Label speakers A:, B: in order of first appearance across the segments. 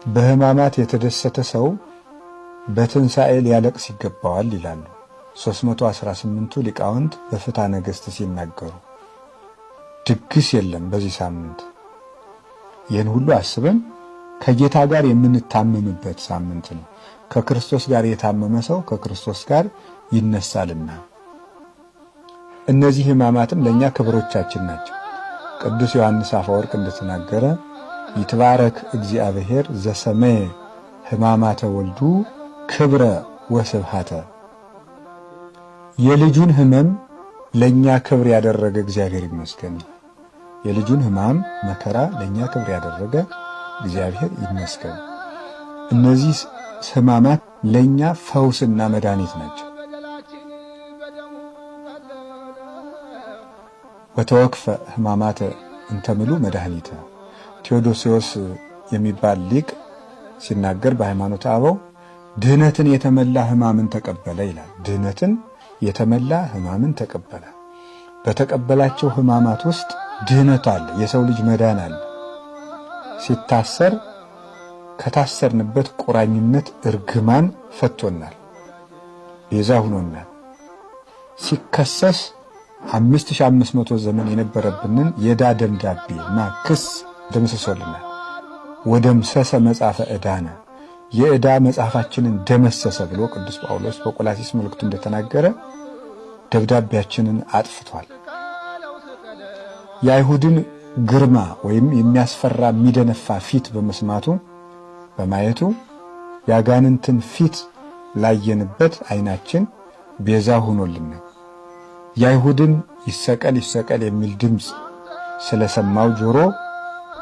A: በሕማማት የተደሰተ ሰው በትንሣኤ ሊያለቅስ ይገባዋል ይላሉ 318ቱ ሊቃውንት በፍትሐ ነገሥት ሲናገሩ። ድግስ የለም በዚህ ሳምንት። ይህን ሁሉ አስበን ከጌታ ጋር የምንታመምበት ሳምንት ነው። ከክርስቶስ ጋር የታመመ ሰው ከክርስቶስ ጋር ይነሳልና። እነዚህ ሕማማትም ለእኛ ክብሮቻችን ናቸው። ቅዱስ ዮሐንስ አፈወርቅ እንደተናገረ ይትባረክ እግዚአብሔር ዘሰመየ ሕማማተ ወልዱ ክብረ ወስብሐተ። የልጁን ሕመም ለእኛ ክብር ያደረገ እግዚአብሔር ይመስገን። የልጁን ሕማም መከራ ለእኛ ክብር ያደረገ እግዚአብሔር ይመስገን። እነዚህ ሕማማት ለእኛ ፈውስና መድኃኒት ናቸው። ወተወክፈ ሕማማተ እንተምሉ መድኃኒተ። ቴዎዶስዮስ የሚባል ሊቅ ሲናገር በሃይማኖተ አበው ድህነትን የተመላ ሕማምን ተቀበለ ይላል። ድህነትን የተመላ ሕማምን ተቀበለ። በተቀበላቸው ሕማማት ውስጥ ድህነት አለ፣ የሰው ልጅ መዳን አለ። ሲታሰር ከታሰርንበት ቁራኝነት እርግማን ፈቶናል፣ ቤዛ ሆኖናል። ሲከሰስ 5500 ዘመን የነበረብንን የዕዳ ደብዳቤና ክስ ደምስሶልናል። ወደምሰሰ መጽሐፈ ዕዳነ፣ የዕዳ መጽሐፋችንን ደመሰሰ ብሎ ቅዱስ ጳውሎስ በቆላስይስ መልእክቱ እንደተናገረ ደብዳቤያችንን አጥፍቷል። የአይሁድን ግርማ ወይም የሚያስፈራ የሚደነፋ ፊት በማየቱ ያጋንንትን ፊት ላየንበት ዓይናችን ቤዛ ሆኖልናል። የአይሁድን ይሰቀል ይሰቀል የሚል ድምፅ ስለሰማው ጆሮ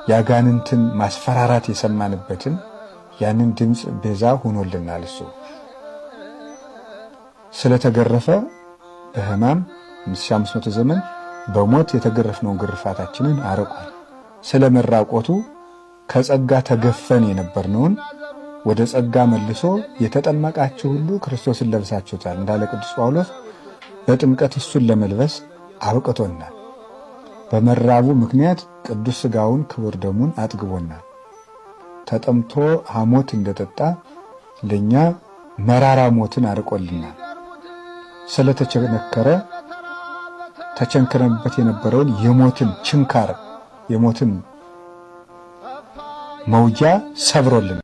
A: ያጋንንትን ማስፈራራት የሰማንበትን ያንን ድምፅ ቤዛ ሆኖልናል። እሱ ስለተገረፈ በሕማም 5500 ዘመን በሞት የተገረፍነውን ግርፋታችንን አርቋል። ስለመራቆቱ ከጸጋ ተገፈን የነበርነውን ወደ ጸጋ መልሶ የተጠመቃችሁ ሁሉ ክርስቶስን ለብሳችሁታል እንዳለ ቅዱስ ጳውሎስ በጥምቀት እሱን ለመልበስ አብቅቶናል። በመራቡ ምክንያት ቅዱስ ሥጋውን ክቡር ደሙን አጥግቦናል። ተጠምቶ ሐሞት እንደጠጣ ለኛ መራራ ሞትን አርቆልናል። ስለተቸነከረ ተቸንክረንበት የነበረውን የሞትን ችንካር የሞትን መውጃ ሰብሮልናል።